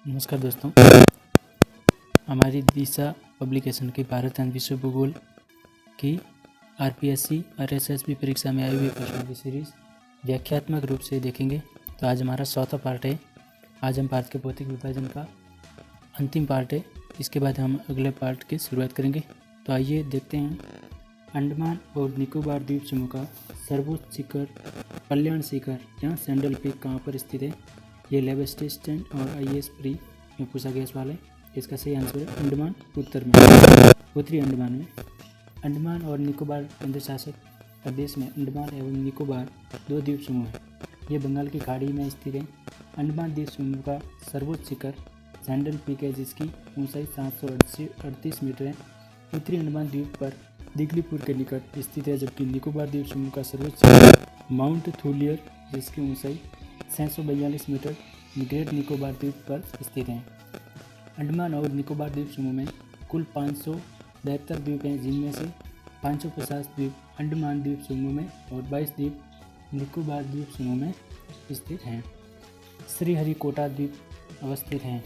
नमस्कार दोस्तों, हमारी दिशा पब्लिकेशन की भारत एवं विश्व भूगोल की आरपीएससी और एसएसबी परीक्षा में आई हुई प्रश्नों की सीरीज व्याख्यात्मक रूप से देखेंगे। तो आज हमारा चौथा पार्ट है। आज हम भारत के भौतिक विभाजन का अंतिम पार्ट है। इसके बाद हम अगले पार्ट की शुरुआत करेंगे। तो आइए देखते हैं। अंडमान और निकोबार द्वीप समूह का सर्वोच्च शिखर कल्याण शिखर या सैंडल पीक कहाँ पर स्थित है? ये लेवेस्टेशन और आईएएस प्री में पूछा गया सवाल है। इसका सही आंसर है अंडमान, उत्तर में, उत्तरी अंडमान में। अंडमान और निकोबार केंद्र शासित प्रदेश में अंडमान एवं निकोबार दो द्वीप समूह हैं। ये बंगाल की खाड़ी में स्थित है। अंडमान द्वीप समूह का सर्वोच्च शिखर सैंडल पीक है, जिसकी ऊंचाई 738 मीटर है। उत्तरी अंडमान द्वीप पर दिगलीपुर के निकट स्थित है, जबकि निकोबार द्वीप समूह का सर्वोच्च शिखर माउंट थूलियर, जिसकी ऊंचाई 642 मीटर ग्रेट निकोबार द्वीप पर स्थित है। अंडमान और निकोबार द्वीप समूह में कुल 572 द्वीप हैं, जिनमें से 550 द्वीप अंडमान द्वीप समूह में और 22 द्वीप निकोबार द्वीप समूह में स्थित हैं। श्रीहरिकोटा द्वीप अवस्थित हैं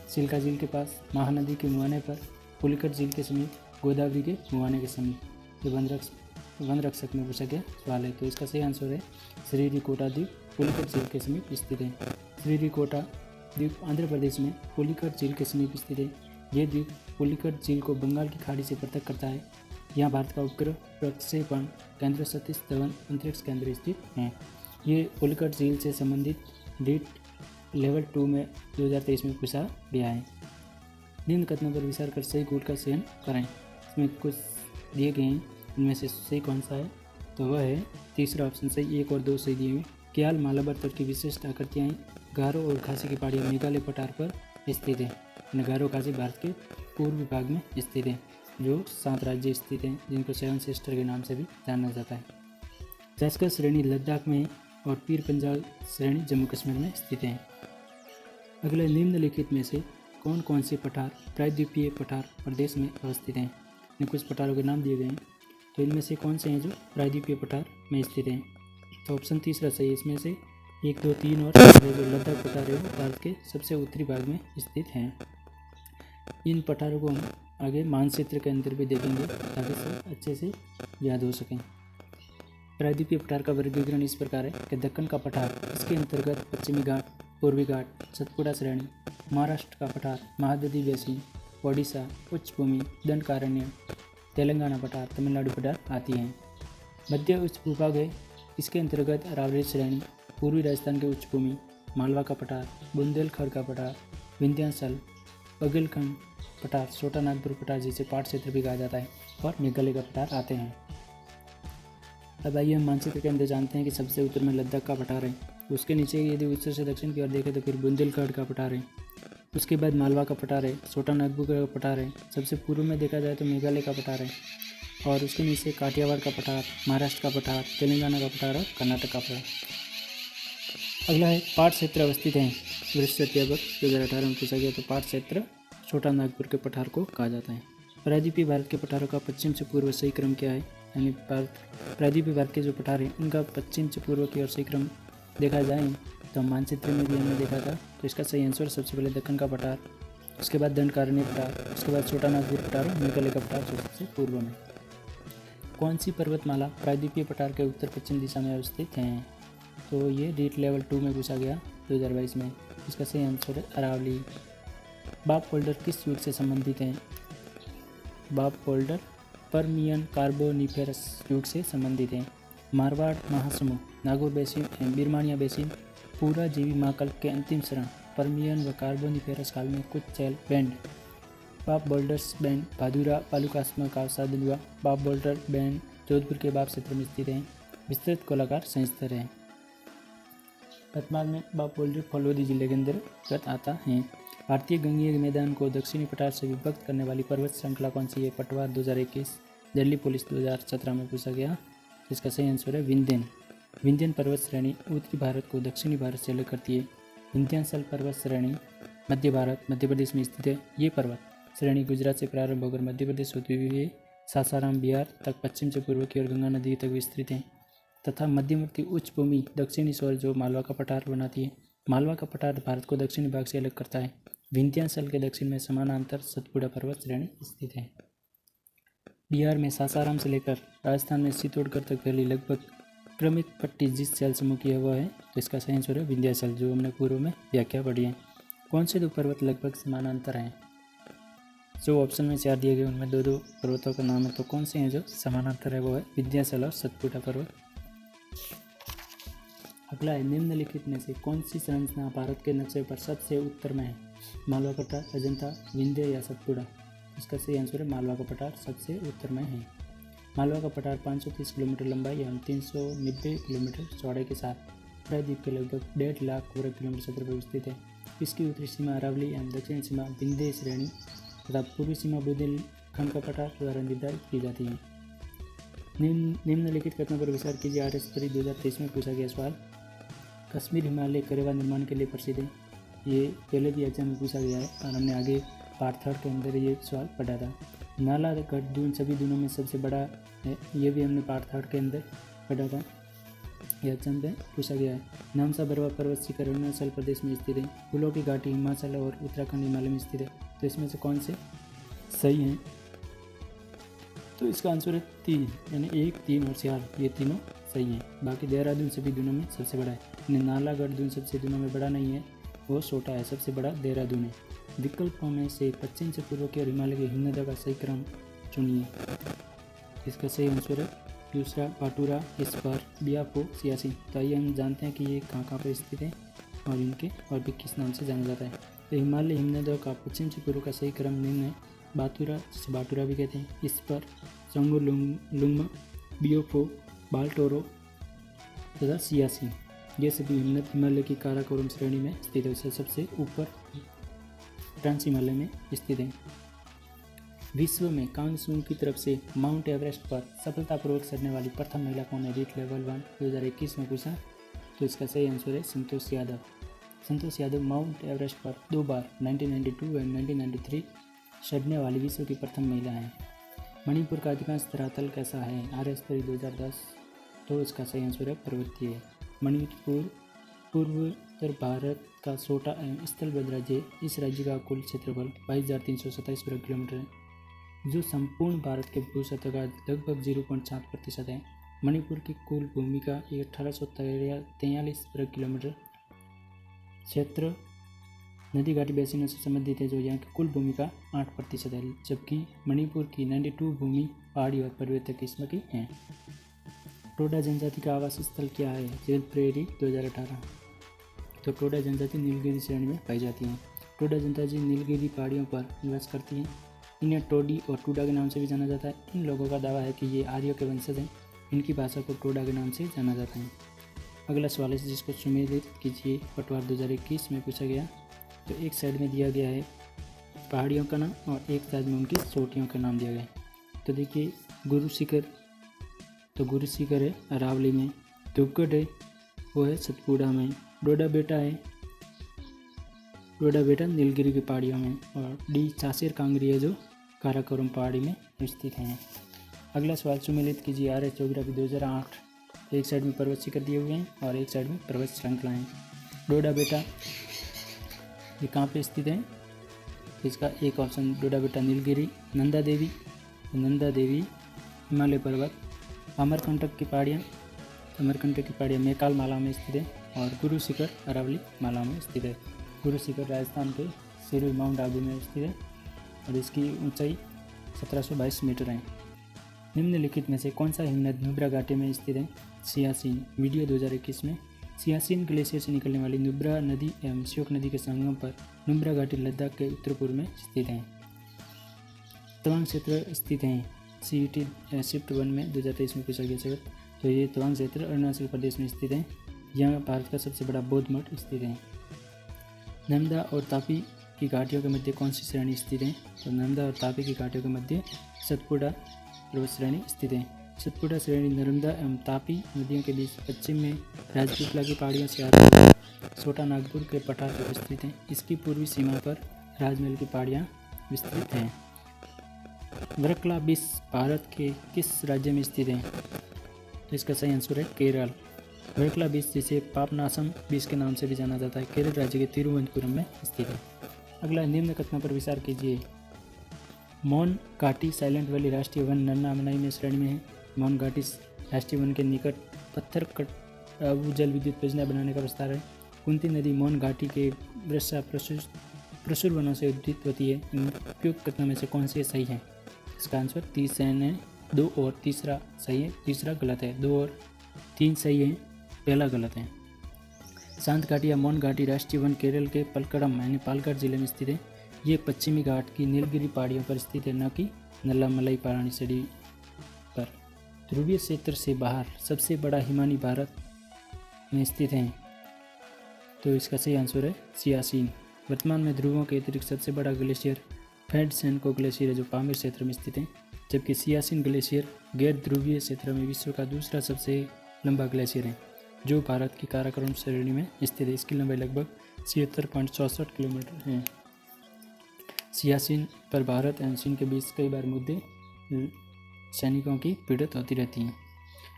चिल्का झील के पास, महानदी के मुहाने पर, पुलिकट झील के समीप, गोदावरी के मुहाने के समीप। ये वन रक्षक में पूछा गया सवाल है। तो इसका सही आंसर है श्रीहरिकोटा द्वीप पुलिकट झील के समीप स्थित है। श्रीहरिकोटा द्वीप आंध्र प्रदेश में पुलिकट झील के समीप स्थित है। यह द्वीप पुलिकट झील को बंगाल की खाड़ी से पृथक करता है। यहाँ भारत का उपग्रह प्रक्षेपण केंद्र सतीश धवन अंतरिक्ष केंद्र स्थित है। ये पुलिकट झील से संबंधित डीट लेवल 2 में 2023 में पूछा गया है। निम्न कथनों पर विचार कर सही गुण का चयन करें। इसमें कुछ दिए गए हैं, इनमें से सही कौन सा है? तो वह है तीसरा ऑप्शन सही। 1 और 2 सही दिए हुए। क्याल मालाबार तट की विशिष्ट आकृतियाँ गारो और खासी की पहाड़ियाँ मेघालय पठार पर स्थित है। गारो खासी भारत के पूर्वी भाग में स्थित है, जो 7 राज्य स्थित हैं, जिनको 7 सिस्टर के नाम से भी जाना जाता है। जस्कर श्रेणी लद्दाख में और पीर पंजाल श्रेणी जम्मू कश्मीर में स्थित हैं। अगले निम्नलिखित में से कौन कौन से पठार प्रायद्वीपीय पठार प्रदेश में अवस्थित हैं? कुछ पठारों के नाम दिए गए हैं, तो इनमें से कौन से हैं जो प्रायद्वीपीय पठार में स्थित हैं? तो ऑप्शन तीसरा सही है। इसमें से 1, 2, 3 और 4 जो लद्दाख पठार है वो भारत के सबसे उत्तरी भाग में स्थित हैं। इन पठारों को हम आगे मानचित्र के अंदर भी देखेंगे ताकि सब अच्छे से याद हो सकें। प्रायद्वीपीय पठार का वर्गीकरण इस प्रकार है कि दक्कन का पठार, इसके अंतर्गत पश्चिमी घाट, पूर्वी घाट, सतपुड़ा श्रेणी, महाराष्ट्र का पठार, महादधी बेसिन, ओडिशा उच्चभूमि, दंडकारण्य, तेलंगाना पठार, तमिलनाडु पठार आती हैं। मध्य उच्च भूभाग है, इसके अंतर्गत अरावली श्रेणी, पूर्वी राजस्थान के उच्चभूमि, मालवा का पठार, बुंदेलखंड का पठार, विंध्याचल, बघेलखंड पठार, छोटा नागपुर पठार, जिसे पाट क्षेत्र भी कहा जाता है, और मेघालय का पठार आते हैं। अब आइए हम मानचित्र के अंदर जानते हैं कि सबसे उत्तर में लद्दाख का पठार है। उसके नीचे यदि उत्तर से दक्षिण की ओर देखें तो फिर बुंदेलखंड का पठार है। उसके बाद मालवा का पठार है, छोटा नागपुर का पठार है। सबसे पूर्व में देखा जाए तो मेघालय का पठार है, और उसके नीचे काठियावाड़ का पठार, महाराष्ट्र का पठार, तेलंगाना का पठार और कर्नाटक का पठार। अगला है पाट क्षेत्र अवस्थित है। वरिष्ठ अध्यापक 2018 में पूछा गया, तो पाट क्षेत्र छोटा नागपुर के पठार को कहा जाता है। प्रायद्वीपीय भारत के पठारों का पश्चिम से पूर्व सही क्रम क्या है? यानी प्रायद्वीपीय भारत के जो पठार हैं उनका पश्चिम से पूर्व की ओर सही क्रम देखा जाए तो मानचित्र में भी हमने देखा था। तो इसका सही आंसर सबसे पहले दक्कन का पठार, उसके बाद दंडकारण्य पठार, उसके बाद छोटा नागपुर पठार और मेघालय का पठार जो सबसे पूर्व में। कौन सी पर्वतमाला प्रायद्वीपीय पठार के उत्तर पश्चिम दिशा में अवस्थित हैं? तो ये डीट लेवल 2 में पूछा गया 2022 में। इसका सही आंसर है अरावली। बाब फोल्डर किस युग से संबंधित हैं? बाब फोल्डर पर्मियन कार्बोनिफेरस युग से संबंधित हैं। मारवाड़ महासमुंद, नागौर बेसिन एवं बिरमानिया बेसिन पूरा जीवी महाकल्प के अंतिम चरण पर्मियन व कार्बोनिफेरस काल में कुछ चैल बैंड बाब बोल्डर्स बैंड भादुरा पालुकास्मा का साधन हुआ। बाब बोल्डर बैंड जोधपुर के बाब क्षेत्र में स्थित हैं। विस्तृत गोलाकार संस्तर है। वर्तमान में बाब बोल्डर फलोदी जिले के अंतर्गत आता है। भारतीय गंगीय मैदान को दक्षिणी पठार से विभक्त करने वाली पर्वत श्रृंखला कौन सी है? पटवार 2021, दिल्ली पुलिस 2017 में पूछा गया। इसका सही आंसर है विंध्यन। विंध्यन पर्वत श्रेणी उत्तरी भारत को दक्षिणी भारत से अलग करती है। विंध्याचल पर्वत श्रेणी मध्य भारत मध्य प्रदेश में स्थित है। ये पर्वत श्रेणी गुजरात से प्रारंभ होकर मध्य प्रदेश होते हुए सासाराम बिहार तक पश्चिम से पूर्व की ओर गंगा नदी तक विस्तृत है, तथा मध्यवर्ती उच्च भूमि दक्षिणी छोर जो मालवा का पठार बनाती है। मालवा का पठार भारत को दक्षिणी भाग से अलग करता है। विंध्याचल के दक्षिण में समानांतर सतपुड़ा पर्वत श्रेणी स्थित है। बिहार में सासाराम से लेकर राजस्थान में चित्तौड़गढ़ तक फैली लगभग क्रमिक पट्टी जिस जल समूह की है वह है, तो इसका सही आंसर है विंध्याचल, जो हमने पूर्व में व्याख्या पढ़ी है। कौन से दो पर्वत लगभग समानांतर हैं? जो ऑप्शन में 4 दिए गए उनमें 2 पर्वतों का नाम है, तो कौन से हैं जो समानांतर है? वो है विंध्याचल और सतपुड़ा पर्वत। अगला है, निम्नलिखित में से कौन सी संरचना भारत के नक्शे पर सबसे उत्तर में है? मालवा का पठार, अजंता, विंध्य या सतपुड़ा? इसका सही आंसर है मालवा का पठार सबसे उत्तर में है। मालवा का पठार 530 किलोमीटर लंबाई एवं 390 किलोमीटर चौड़ाई के साथ प्रायद्वीप के लगभग 1.5 लाख वर्ग किलोमीटर क्षेत्र पर स्थित है। इसकी उत्तरी सीमा अरावली एवं दक्षिण सीमा विंध्य श्रेणी तथा पूर्वी सीमा बुंदेलखंड का पठार द्वारा निर्धारित की जाती है। निम्नलिखित कथनों पर विचार कीजिए। आर्यसतरी 2023 में पूछा गया सवाल। कश्मीर हिमालय करेवा निर्माण के लिए प्रसिद्ध है। ये पहले भी एग्जाम में पूछा गया है और हमने आगे पार्ट 3 के अंदर ये सवाल पढ़ा था। नालागढ़ दून सभी दूनों में सबसे बड़ा है, ये भी हमने पार्ट 3 के अंदर पढ़ा था, ये एग्जाम में पूछा गया है। नामसा बरवा पर्वत शिखर अरुणाचल प्रदेश में स्थित है। फूलों की घाटी हिमाचल और उत्तराखंड हिमालय में स्थित है। तो इसमें से कौन से सही हैं? तो इसका आंसर है 3, यानी 1, 3 और 4, ये तीनों सही हैं। बाकी देहरादून सभी दूनों में सबसे बड़ा है। नालागढ़ दून सबसे दूनों में बड़ा नहीं है, वो छोटा है, सबसे बड़ा देहरादून है। विकल्पों में से पश्चिम से पूर्व की और हिमालय की हिमनदों का सही क्रम चुनिए। इसका सही आंसर है दूसरा, पाटुरा, इस्पर, बियापो, सियासी। तो आइए हम जानते हैं कि ये कहाँ पर स्थित है और इनके और भी किस नाम से जाना जाता है। तो हिमालय हिमनदों का पश्चिम से पूर्व का सही क्रम निम्न है। बातुरा, जिसे बाटुरा भी कहते हैं, इस्पर, चंगुलुंगमा, बियोपो, बाल्टोरो तथा सियासी, ये सभी हिमालय की काराकोरम श्रेणी में स्थित है। सबसे ऊपर ट्रांस हिमालय में स्थित है। विश्व में कांगसूंग की तरफ से माउंट एवरेस्ट पर सफलतापूर्वक चढ़ने वाली प्रथम महिला कौन है? रीट लेवल 1 2021 में पूछा, तो इसका सही आंसर है संतोष यादव। संतोष यादव माउंट एवरेस्ट पर 2 बार 1992 एंड 1993 चढ़ने वाली विश्व की प्रथम महिला है। मणिपुर का अधिकांश धरातल कैसा है? आर्यसतरी 2010, तो इसका सही आंसर है पर्वतीय है। मणिपुर पूर्वोत्तर भारत का छोटा एवं स्थलबद्ध राज्य। इस राज्य का कुल क्षेत्रफल 22,327 वर्ग किलोमीटर है, जो संपूर्ण भारत के भूसतह का लगभग 0.7% है। मणिपुर की कुल भूमि का 1843 वर्ग किलोमीटर क्षेत्र नदी घाटी बेसिनों से संबंधित है, जो यहाँ की कुल भूमि का 8% है, जबकि मणिपुर की 92 भूमि पहाड़ी और पर्वतीय किस्म की है। टोडा जनजाति का आवास स्थल क्या है? जेल प्रेरी 2018। तो टोडा जनजाति नीलगिरी श्रेणी में पाई जाती है। टोडा जनजाति नीलगिरी पहाड़ियों पर निवास करती है। इन्हें टोडी और टूडा के नाम से भी जाना जाता है। इन लोगों का दावा है कि ये आर्यों के वंशज हैं। इनकी भाषा को टोडा के नाम से जाना जाता है। अगला सवाल है जिसको सुमेलित कीजिए। पटवार 2021 में पूछा गया। तो एक साइड में दिया गया है पहाड़ियों का नाम और एक साइड में उनकी चोटियों का नाम दिया गया है। तो देखिए, गुरु शिखर, तो गुरु शिखर है अरावली में। धूपगढ़ है, वो है सतपुड़ा में। डोडा बेटा है, डोडा बेटा नीलगिरी की पहाड़ियों में। और डी चासेर कांगरी है, जो काराकोरम पहाड़ी में स्थित हैं। अगला सवाल सुमेलित कीजिए। आर्य ज्योग्राफी 2008। एक साइड में पर्वत शिखर दिए हुए हैं और एक साइड में पर्वत श्रृंखलाएँ। डोडा बेटा ये कहाँ पे स्थित है? इसका एक ऑप्शन डोडा बेटा नीलगिरी। नंदा देवी, नंदा देवी हिमालय पर्वत। अमरकंटक की पहाड़ियाँ, अमरकंटक की पहाड़ियाँ मैकाल माला में स्थित है। और गुरु शिखर अरावली माला में स्थित है। गुरु शिखर राजस्थान के सिरोही माउंट आबू में स्थित है और इसकी ऊंचाई 1722 मीटर है। निम्नलिखित में से कौन सा हिमनद नुब्रा घाटी में स्थित है? सियाचिन। वीडियो 2021 में सियाचिन ग्लेशियर से निकलने वाली नुब्रा नदी एवं श्योक नदी के संगम पर नुब्रा घाटी लद्दाख के उत्तर पूर्व में स्थित है। तवांग क्षेत्र स्थित हैं। CET शिफ्ट 1 में 2023 में पूछा गया सवाल। तो ये तवांग क्षेत्र अरुणाचल प्रदेश में स्थित है। यहाँ भारत का सबसे बड़ा बौद्ध मठ स्थित है। नर्मदा और तापी की घाटियों के मध्य कौन सी श्रेणी स्थित है? तो नर्मदा और तापी की घाटियों के मध्य सतपुड़ा पर्वत श्रेणी स्थित है। सतपुड़ा श्रेणी नर्मदा एवं तापी नदियों के बीच पश्चिम में राजपीपला की पहाड़ियों से आते हुए छोटा नागपुर के पठार पर विस्तृत है। इसकी पूर्वी सीमा पर राजमहल की पहाड़ियाँ विस्तृत हैं। वर्कला बीच भारत के किस राज्य में स्थित है? तो इसका सही आंसर है केरल। वर्कला बीच, जिसे पापनासम बीच के नाम से भी जाना जाता है, केरल राज्य के तिरुवनंतपुरम में स्थित है। अगला, निम्न कथनों पर विचार कीजिए। मौन घाटी साइलेंट वैली राष्ट्रीय वन नन्ना मनाई में श्रेणी में है। मौन घाटी राष्ट्रीय वन के निकट पत्थर कट जल विद्युत परियोजना बनाने का प्रस्ताव है। कुंती नदी मौन घाटी के वर्षा प्रचुर वनों से उद्धित होती है। इन उपयुक्त कथनों में से कौन से सही है? इसका आंसर 30 है, 2 और तीसरा सही है, तीसरा गलत है। 2 और 3 सही है, पहला गलत है। शांत घाटी या मौन घाटी राष्ट्रीय वन केरल के पलक्कड़म यानी पालघर जिले में स्थित है। ये पश्चिमी घाट की नीलगिरी पहाड़ियों पर स्थित है, न कि नल्लामलाई पहाड़ी पर। ध्रुवीय क्षेत्र से बाहर सबसे बड़ा हिमानी भारत में स्थित है, तो इसका सही आंसर है सियाचिन। वर्तमान में ध्रुवों के अतिरिक्त सबसे बड़ा ग्लेशियर फेडसेनको ग्लेशियर है, जो पामीर क्षेत्र में स्थित है, जबकि सियाचिन ग्लेशियर गैर ध्रुवीय क्षेत्र में विश्व का दूसरा सबसे लंबा ग्लेशियर है, जो भारत की काराकोरम श्रेणी में स्थित है। इसकी लंबाई लगभग 76.64 किलोमीटर है। सियाचिन पर भारत एवं चीन के बीच कई बार मुद्दे सैनिकों की पीड़ित होती रहती हैं।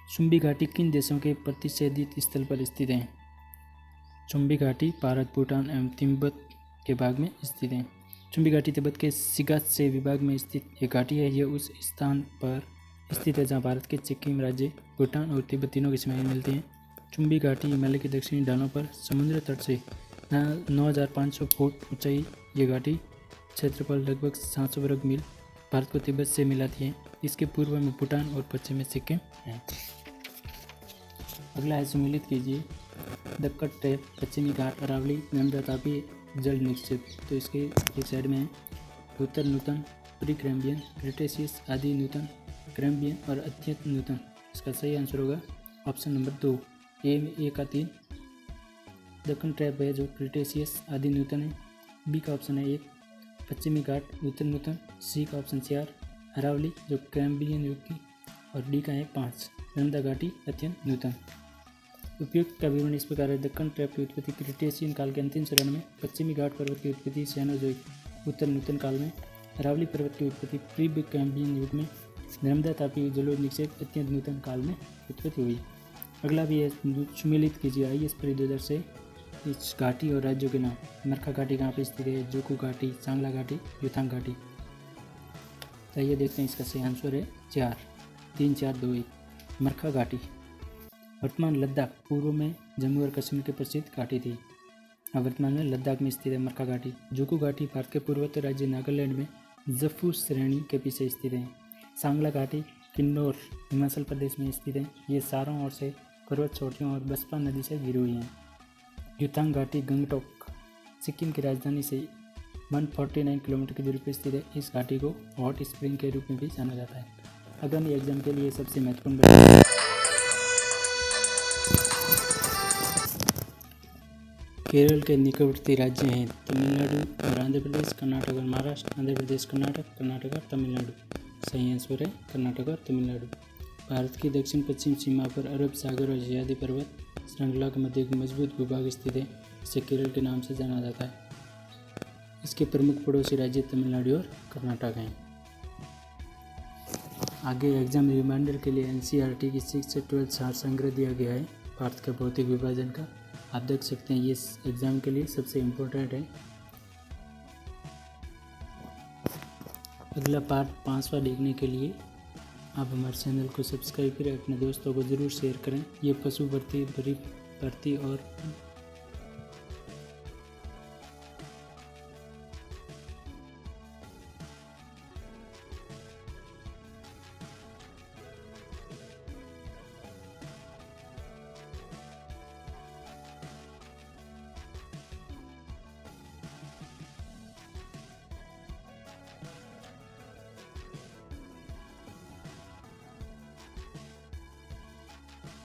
चुंबी घाटी किन देशों के प्रतिषेधित स्थल पर स्थित है? चुंबी घाटी भारत, भूटान एवं तिब्बत के भाग में स्थित है। चुंबी घाटी तिब्बत के शिगात्से विभाग में स्थित एक घाटी है। यह उस स्थान पर स्थित है जहाँ भारत के सिक्किम राज्य, भूटान और तिब्बत तीनों की सीमाएं मिलती हैं। चुंबी घाटी हिमालय के दक्षिणी ढालों पर समुद्र तट से 9,500 फुट ऊंचाई। ये घाटी क्षेत्रफल लगभग 700 वर्ग मील भारत को तिब्बत से मिलाती है। इसके पूर्व में भूटान और पश्चिम में सिक्किम है। अगला है, सम्मिलित कीजिए। दक्कन ट्रैप, पश्चिमी घाट, अरावली, नर्मदा तापी जल निक्षेप। तो इसके एक साइड में है उत्तर नूतन, प्री कैम्ब्रियन, क्रिटेशियस, आदि नूतन, कैम्ब्रियन और अत्यंत नूतन। इसका सही आंसर होगा ऑप्शन नंबर 2, ए में 1 का 3 दक्कन ट्रैप है, जो क्रिटेशियस आदि नूतन है। बी का ऑप्शन है 1 पश्चिमी घाट उत्तर नूतन। सी का ऑप्शन 4 अरावली, जो कैम्ब्रियन युग की, और डी का है 5 नर्मदा घाटी अत्यंत नूतन। उपयुक्त का विवरण इस प्रकार है। दक्कन ट्रैप की उत्पत्ति क्रिटेशियन काल के अंतिम चरण में, पश्चिमी घाट पर्वत की उत्पत्ति सैनोजोइक उत्तर नूतन काल में, अरावली पर्वत की उत्पत्ति प्री कैम्ब्रियन युग में, नर्मदा तापी जलोढ़ निक्षेप अत्यंत नूतन काल में उत्पत्ति हुई। अगला भी है, सम्मिलित कीजिए। IAS परी 2000 से इस घाटी और राज्यों के नाम। मरखा घाटी कहाँ पर स्थित है? जोकू घाटी, सांगला घाटी, युथांग घाटी। तो ये देखते हैं, इसका सही आंसर है 4, 3, 4, 2, 1 मरखा घाटी। वर्तमान लद्दाख पूर्व में जम्मू और कश्मीर की प्रसिद्ध घाटी थी। अब वर्तमान में लद्दाख में स्थित है मरखा घाटी। जोकू घाटी भारत के पूर्वोत्तर राज्य नागालैंड में जफू श्रेणी के पीछे स्थित है। सांगला घाटी किन्नौर हिमाचल प्रदेश में स्थित है। ये चारों ओर से पर्वत चोटियों और बसपा नदी से घिरी हुई हैं। युथांग घाटी गंगटोक सिक्किम की राजधानी से 149 किलोमीटर की दूरी पर स्थित है। इस घाटी को हॉट स्प्रिंग के रूप में भी जाना जाता है। आगामी एग्जाम के लिए सबसे महत्वपूर्ण केरल के निकटवर्ती राज्य हैं तमिलनाडु और आंध्र प्रदेश, कर्नाटक और महाराष्ट्र। आंध्र प्रदेश, कर्नाटक और तमिलनाडु। सही आंसर है कर्नाटक और तमिलनाडु। भारत की दक्षिण पश्चिम सीमा पर अरब सागर और सह्याद्री पर्वत श्रृंखला के मध्य एक मजबूत भूभाग स्थित है। इसे केरल के नाम से जाना जाता है। इसके प्रमुख पड़ोसी राज्य तमिलनाडु और कर्नाटक हैं। आगे एग्जाम रिमाइंडर के लिए NCERT की 6th से 12th सार संग्रह दिया गया है भारत के भौतिक विभाजन का। आप देख सकते हैं, ये एग्जाम के लिए सबसे इम्पोर्टेंट है। अगला पार्ट 5वां देखने के लिए आप हमारे चैनल को सब्सक्राइब करें, अपने दोस्तों को ज़रूर शेयर करें। ये पशु भर्ती और